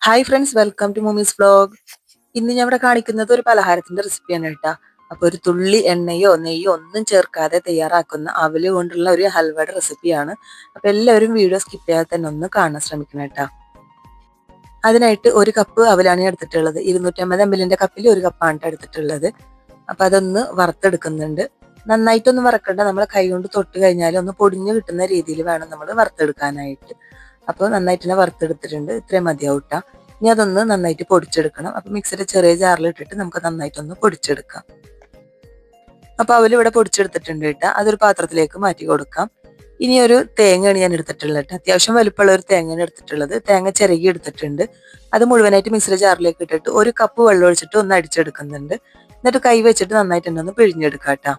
Hi friends, welcome to മൂമീസ് vlog. ഇന്ന് ഞാൻ ഇവിടെ കാണിക്കുന്നത് ഒരു പലഹാരത്തിന്റെ റെസിപ്പിയാണ് കേട്ടോ. അപ്പൊ ഒരു തുള്ളി എണ്ണയോ നെയ്യോ ഒന്നും ചേർക്കാതെ തയ്യാറാക്കുന്ന അവല് കൊണ്ടുള്ള ഒരു ഹൽവയുടെ റെസിപ്പിയാണ്. അപ്പൊ എല്ലാവരും വീഡിയോ സ്കിപ്പ് ചെയ്യാതെ തന്നെ ഒന്ന് കാണാൻ ശ്രമിക്കണം കേട്ടോ. അതിനായിട്ട് ഒരു കപ്പ് അവലാണ് ഞാൻ എടുത്തിട്ടുള്ളത്. 250 ml കപ്പിൽ ഒരു കപ്പാണ് എടുത്തിട്ടുള്ളത്. അപ്പൊ അതൊന്ന് വറുത്തെടുക്കുന്നുണ്ട്. നന്നായിട്ടൊന്നും വറക്കണ്ട, നമ്മൾ കൈ കൊണ്ട് തൊട്ട് കഴിഞ്ഞാൽ ഒന്ന് പൊടിഞ്ഞു കിട്ടുന്ന രീതിയിൽ വേണം നമ്മൾ വറുത്തെടുക്കാനായിട്ട്. അപ്പോൾ നന്നായിട്ട് തന്നെ വറുത്തെടുത്തിട്ടുണ്ട്. ഇത്രയും മതിയാവൂട്ട. ഇനി അതൊന്ന് നന്നായിട്ട് പൊടിച്ചെടുക്കണം. അപ്പൊ മിക്സിയുടെ ചെറിയ ജാറിൽ ഇട്ടിട്ട് നമുക്ക് നന്നായിട്ടൊന്ന് പൊടിച്ചെടുക്കാം. അപ്പൊ അവലിവിടെ പൊടിച്ചെടുത്തിട്ടുണ്ട് കേട്ടോ. അതൊരു പാത്രത്തിലേക്ക് മാറ്റി കൊടുക്കാം. ഇനി ഒരു തേങ്ങയാണ് ഞാൻ എടുത്തിട്ടുള്ളത് കേട്ടോ. അത്യാവശ്യം വലുപ്പമുള്ള ഒരു തേങ്ങയാണ് എടുത്തിട്ടുള്ളത്. തേങ്ങ ചിരകി എടുത്തിട്ടുണ്ട്. അത് മുഴുവനായിട്ട് മിക്സിയുടെ ജാറിലേക്ക് ഇട്ടിട്ട് ഒരു കപ്പ് വെള്ളം ഒഴിച്ചിട്ട് ഒന്ന് അടിച്ചെടുക്കുന്നുണ്ട്. എന്നിട്ട് കൈ വെച്ചിട്ട് നന്നായിട്ട് തന്നെ ഒന്ന് പിഴിഞ്ഞെടുക്കാം കേട്ടോ.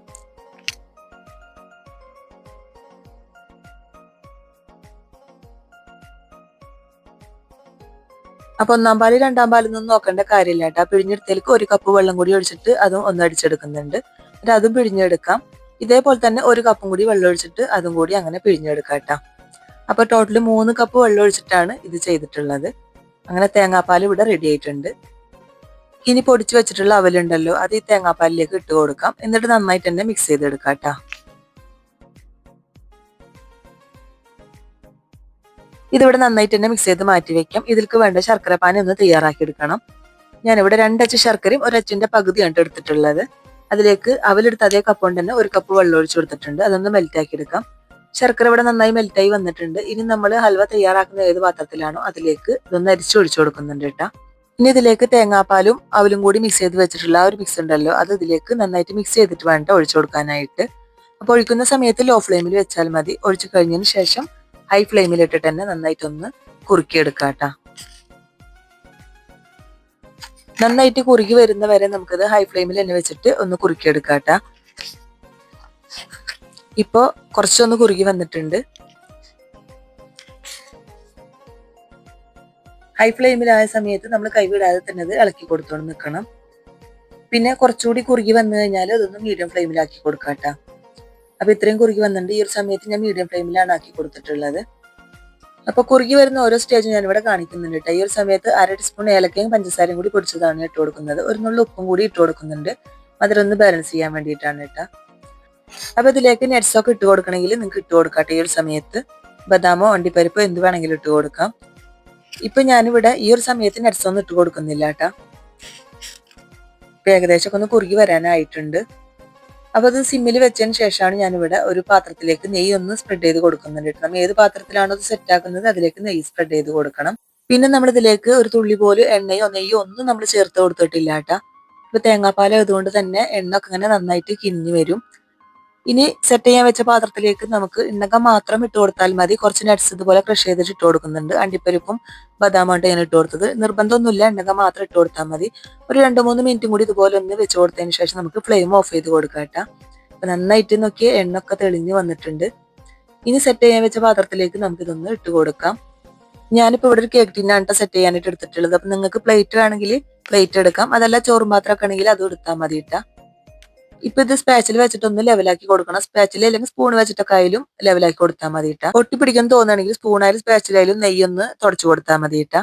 അപ്പൊ ഒന്നാം പാല് രണ്ടാം പാലൊന്നും നോക്കേണ്ട കാര്യമില്ല കേട്ടോ. പിഴിഞ്ഞെടുത്തേക്ക് ഒരു കപ്പ് വെള്ളം കൂടി ഒഴിച്ചിട്ട് അതും ഒന്ന് അടിച്ചെടുക്കുന്നുണ്ട്. എന്നിട്ട് അതും പിഴിഞ്ഞെടുക്കാം. ഇതേപോലെ തന്നെ ഒരു കപ്പും കൂടി വെള്ളം ഒഴിച്ചിട്ട് അതും കൂടി അങ്ങനെ പിഴിഞ്ഞെടുക്കാം കേട്ടോ. അപ്പൊ ടോട്ടൽ 3 കപ്പ് വെള്ളം ഒഴിച്ചിട്ടാണ് ഇത് ചെയ്തിട്ടുള്ളത്. അങ്ങനെ തേങ്ങാപ്പാൽ ഇവിടെ റെഡി ആയിട്ടുണ്ട്. ഇനി പൊടിച്ചു വെച്ചിട്ടുള്ള അവലുണ്ടല്ലോ, അത് ഈ തേങ്ങാപ്പാലിലേക്ക് ഇട്ട് കൊടുക്കാം. എന്നിട്ട് നന്നായിട്ട് തന്നെ മിക്സ് ചെയ്തെടുക്കാം കേട്ടോ. ഇതിവിടെ നന്നായിട്ട് തന്നെ മിക്സ് ചെയ്ത് മാറ്റി വെക്കാം. ഇതിലേക്ക് വേണ്ട ശർക്കര പാനി ഒന്ന് തയ്യാറാക്കി എടുക്കണം. ഞാനിവിടെ 2 അച്ച് ശർക്കരയും 1 അച്ചിന്റെ പകുതിയാണ് എടുത്തിട്ടുള്ളത്. അതിലേക്ക് അവലെടുത്ത് അതേ കപ്പ് കൊണ്ട് തന്നെ 1 കപ്പ് വെള്ളം ഒഴിച്ചു കൊടുത്തിട്ടുണ്ട്. അതൊന്ന് മെൽറ്റാക്കി എടുക്കാം. ശർക്കര ഇവിടെ നന്നായി മെൽറ്റായി വന്നിട്ടുണ്ട്. ഇനി നമ്മൾ ഹൽവ തയ്യാറാക്കുന്ന ഏത് പാത്രത്തിലാണോ അതിലേക്ക് ഇതൊന്ന് അരിച്ചു ഒഴിച്ചു കൊടുക്കുന്നുണ്ട് കേട്ടോ. ഇനി ഇതിലേക്ക് തേങ്ങാപ്പാലും അവലും കൂടി മിക്സ് ചെയ്ത് വെച്ചിട്ടുള്ള ആ ഒരു മിക്സ് ഉണ്ടല്ലോ, അത് ഇതിലേക്ക് നന്നായിട്ട് മിക്സ് ചെയ്തിട്ട് വേണ്ട ഒഴിച്ചു കൊടുക്കാനായിട്ട്. അപ്പോൾ ഒഴിക്കുന്ന സമയത്ത് ലോ ഫ്ലെയിമിൽ വെച്ചാൽ മതി. ഒഴിച്ചു കഴിഞ്ഞതിന് ശേഷം ഹൈ ഫ്ലെയിമിൽ ഇട്ടിട്ട് തന്നെ നന്നായിട്ടൊന്ന് കുറുക്കിയെടുക്കാം കേട്ടോ. നന്നായിട്ട് കുറുകി വരുന്ന വരെ നമുക്കത് ഹൈ ഫ്ലെയിമിൽ തന്നെ വെച്ചിട്ട് ഒന്ന് കുറുക്കിയെടുക്കാം കേട്ടോ. ഇപ്പോ കുറച്ചൊന്ന് കുറുകി വന്നിട്ടുണ്ട്. ഹൈ ഫ്ലെയിമിലായ സമയത്ത് നമ്മൾ കൈവിടാതെ തന്നെ അത് ഇളക്കി കൊടുത്തോണ്ട് നിൽക്കണം. പിന്നെ കുറച്ചുകൂടി കുറുകി വന്നു കഴിഞ്ഞാൽ അതൊന്ന് മീഡിയം ഫ്ലെയിമിലാക്കി കൊടുക്കാം കേട്ടോ. അപ്പൊ ഇത്രയും കുറുകി വന്നിട്ടുണ്ട്. ഈ ഒരു സമയത്ത് ഞാൻ മീഡിയം ഫ്ലെയിമിലാണ് ആക്കി കൊടുത്തിട്ടുള്ളത്. അപ്പൊ കുറുകി വരുന്ന ഓരോ സ്റ്റേജും ഞാൻ ഇവിടെ കാണിക്കുന്നുണ്ട് കേട്ടോ. ഈ ഒരു സമയത്ത് 1/2 ടീസ്പൂൺ ഏലക്കയും പഞ്ചസാരയും കൂടി പൊടിച്ചതാണ് ഇട്ട് കൊടുക്കുന്നത്. ഒരു നുള്ളു ഉപ്പും കൂടി ഇട്ട് കൊടുക്കുന്നുണ്ട്. മധുരം ഒന്ന് ബാലൻസ് ചെയ്യാൻ വേണ്ടിയിട്ടാണ് കേട്ടോ. അപ്പൊ ഇതിലേക്ക് നട്ട്സ് ഒക്കെ ഇട്ട് കൊടുക്കണമെങ്കിൽ നിങ്ങൾക്ക് ഇട്ട് കൊടുക്കാം. ഈ ഒരു സമയത്ത് ബദാമോ അണ്ടിപ്പരിപ്പോ എന്ത് വേണമെങ്കിലും ഇട്ട് കൊടുക്കാം. ഇപ്പൊ ഞാനിവിടെ ഈ ഒരു സമയത്ത് നട്ട്സ് ഒന്നും ഇട്ട് കൊടുക്കുന്നില്ല കേട്ടോ. ഇപ്പൊ ഏകദേശം ഒന്ന് കുറുകി വരാനായിട്ടുണ്ട്. അപ്പൊ അത് സിമ്മിൽ വെച്ചതിന് ശേഷമാണ് ഞാനിവിടെ ഒരു പാത്രത്തിലേക്ക് നെയ്യ് ഒന്ന് സ്പ്രെഡ് ചെയ്ത് കൊടുക്കുന്നുണ്ട്. നമ്മൾ ഏത് പാത്രത്തിലാണോ അത് സെറ്റ് ആക്കുന്നത് അതിലേക്ക് നെയ്യ് സ്പ്രെഡ് ചെയ്ത് കൊടുക്കണം. പിന്നെ നമ്മൾ ഇതിലേക്ക് ഒരു തുള്ളി പോലും എണ്ണയോ നെയ്യോ ഒന്നും നമ്മൾ ചേർത്ത് കൊടുത്തിട്ടില്ല കേട്ടോ. ഇപ്പൊ തേങ്ങാപ്പാൽ ആയതുകൊണ്ട് തന്നെ എണ്ണ ഒക്കെ ഇങ്ങനെ നന്നായിട്ട് കിഞ്ഞു വരും. ഇനി സെറ്റ് ചെയ്യാൻ വെച്ച പാത്രത്തിലേക്ക് നമുക്ക് ഇണ്ണക്കം മാത്രം ഇട്ട് കൊടുത്താൽ മതി. കുറച്ച് നട്ട്സ് ഇതുപോലെ ക്രഷ് ചെയ്തിട്ട് ഇട്ട് കൊടുക്കുന്നുണ്ട്. അണ്ടിപ്പരിപ്പും ബദാമായിട്ട് ഞാൻ ഇട്ട് കൊടുത്തത്. നിർബന്ധമൊന്നുമില്ല, ഇണ്ണക്കം മാത്രം ഇട്ട് കൊടുത്താൽ മതി. ഒരു 2-3 മിനിറ്റും കൂടി ഇതുപോലെ ഒന്ന് വെച്ച് കൊടുത്തതിന് ശേഷം നമുക്ക് ഫ്ലെയിം ഓഫ് ചെയ്ത് കൊടുക്കാം കേട്ടോ. അപ്പൊ നന്നായിട്ട് നോക്കി എണ്ണ ഒക്കെ തെളിഞ്ഞ് വന്നിട്ടുണ്ട്. ഇനി സെറ്റ് ചെയ്യാൻ വെച്ച പാത്രത്തിലേക്ക് നമുക്ക് ഇതൊന്ന് ഇട്ട് കൊടുക്കാം. ഞാനിപ്പോ ഇവിടെ ഒരു കേക്ക് ടിന്നാണ് സെറ്റ് ചെയ്യാനായിട്ട് എടുത്തിട്ടുള്ളത്. അപ്പൊ നിങ്ങൾക്ക് പ്ലേറ്റ് വേണമെങ്കിൽ പ്ലേറ്റ് എടുക്കാം. അതല്ല ചോറും പാത്രമൊക്കെ ആണെങ്കിൽ അതും എടുത്താൽ മതി കേട്ടോ. ഇപ്പൊ ഇത് സ്പാച്ചിൽ വെച്ചിട്ടൊന്ന് ലെവലാക്കി കൊടുക്കണം. സ്പാച്ചിൽ അല്ലെങ്കിൽ സ്പൂൺ വെച്ചിട്ടൊക്കെ ആയാലും ലെവലാക്കി കൊടുത്താൽ മതി കേട്ടോ. ഒട്ടി പിടിക്കാൻ തോന്നുകയാണെങ്കിൽ സ്പൂണായാലും സ്പാച്ചിലായാലും നെയ്യൊന്ന് തുടച്ചു കൊടുത്താൽ മതി കേട്ടോ.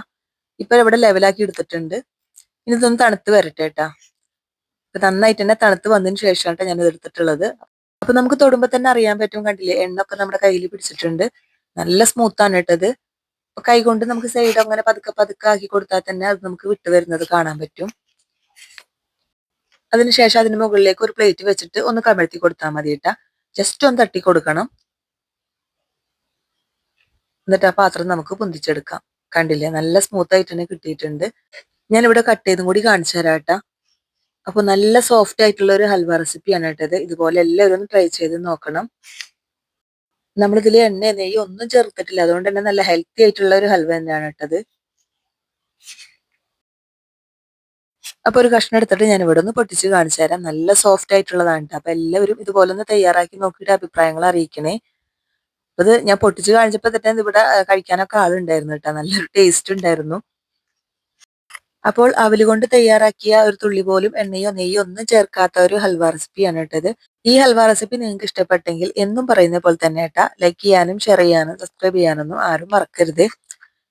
ഇപ്പൊ ഇവിടെ ലെവലാക്കി എടുത്തിട്ടുണ്ട്. ഇനി ഇതൊന്ന് തണുത്ത് വരട്ടെ കേട്ടോ. ഇപ്പൊ നന്നായിട്ട് തന്നെ തണുത്ത് വന്നതിന് ശേഷമാണ് ഞാൻ ഇത് എടുത്തിട്ടുള്ളത്. അപ്പൊ നമുക്ക് തൊടുമ്പോ തന്നെ അറിയാൻ പറ്റും, കണ്ടില്ലേ, എണ്ണ ഒക്കെ നമ്മുടെ കയ്യിൽ പിടിച്ചിട്ടുണ്ട്. നല്ല സ്മൂത്താണ് കേട്ടത്. അപ്പൊ കൈ കൊണ്ട് നമുക്ക് സൈഡ് അങ്ങനെ പതുക്കെ പതുക്കെ ആക്കി കൊടുത്താൽ തന്നെ അത് നമുക്ക് വിട്ടു വരുന്നത് കാണാൻ പറ്റും. അതിനുശേഷം അതിന് മുകളിലേക്ക് ഒരു പ്ലേറ്റ് വെച്ചിട്ട് ഒന്ന് കമഴ്ത്തി കൊടുത്താൽ മതി കേട്ടാ. ജസ്റ്റ് ഒന്ന് തട്ടി കൊടുക്കണം. എന്നിട്ട് ആ പാത്രം നമുക്ക് പൊന്തിച്ചെടുക്കാം. കണ്ടില്ലേ, നല്ല സ്മൂത്ത് ആയിട്ട് തന്നെ കിട്ടിയിട്ടുണ്ട്. ഞാൻ ഇവിടെ കട്ട് ചെയ്തും കൂടി കാണിച്ചു തരാം കേട്ടാ. അപ്പൊ നല്ല സോഫ്റ്റ് ആയിട്ടുള്ള ഒരു ഹൽവ റെസിപ്പിയാണ് കേട്ടത്. ഇതുപോലെ എല്ലാവരും ഒന്ന് ട്രൈ ചെയ്ത് നോക്കണം. നമ്മളിതിൽ എണ്ണ നെയ്യ് ഒന്നും ചേർത്തിട്ടില്ല, അതുകൊണ്ട് തന്നെ നല്ല ഹെൽത്തി ആയിട്ടുള്ള ഒരു ഹൽവ തന്നെയാണ് കേട്ടത്. അപ്പൊ ഒരു കഷ്ണം എടുത്തിട്ട് ഞാൻ ഇവിടെ ഒന്ന് പൊട്ടിച്ച് കാണിച്ചു തരാം. നല്ല സോഫ്റ്റ് ആയിട്ടുള്ളതാണ്. അപ്പൊ എല്ലാവരും ഇതുപോലെ ഒന്ന് തയ്യാറാക്കി നോക്കിയിട്ട് അഭിപ്രായങ്ങൾ അറിയിക്കണേ. അപ്പൊ ഇത് ഞാൻ പൊട്ടിച്ച് കാണിച്ചപ്പോ തന്നെ ഇവിടെ കഴിക്കാനൊക്കെ ആളുണ്ടായിരുന്നു കേട്ടോ. നല്ലൊരു ടേസ്റ്റ് ഉണ്ടായിരുന്നു. അപ്പോൾ അവല് കൊണ്ട് തയ്യാറാക്കിയ ഒരു തുള്ളി പോലും എണ്ണയോ നെയ്യോ ഒന്നും ചേർക്കാത്ത ഒരു ഹൽവ റെസിപ്പിയാണ് കേട്ടത്. ഈ ഹൽവ റെസിപ്പി നിങ്ങൾക്ക് ഇഷ്ടപ്പെട്ടെങ്കിൽ എന്നും പറയുന്ന പോലെ തന്നെ കേട്ടാ ലൈക്ക് ചെയ്യാനും ഷെയർ ചെയ്യാനും സബ്സ്ക്രൈബ് ചെയ്യാനൊന്നും ആരും മറക്കരുത്.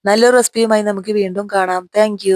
നല്ലൊരു റെസിപ്പിയുമായി നമുക്ക് വീണ്ടും കാണാം. താങ്ക്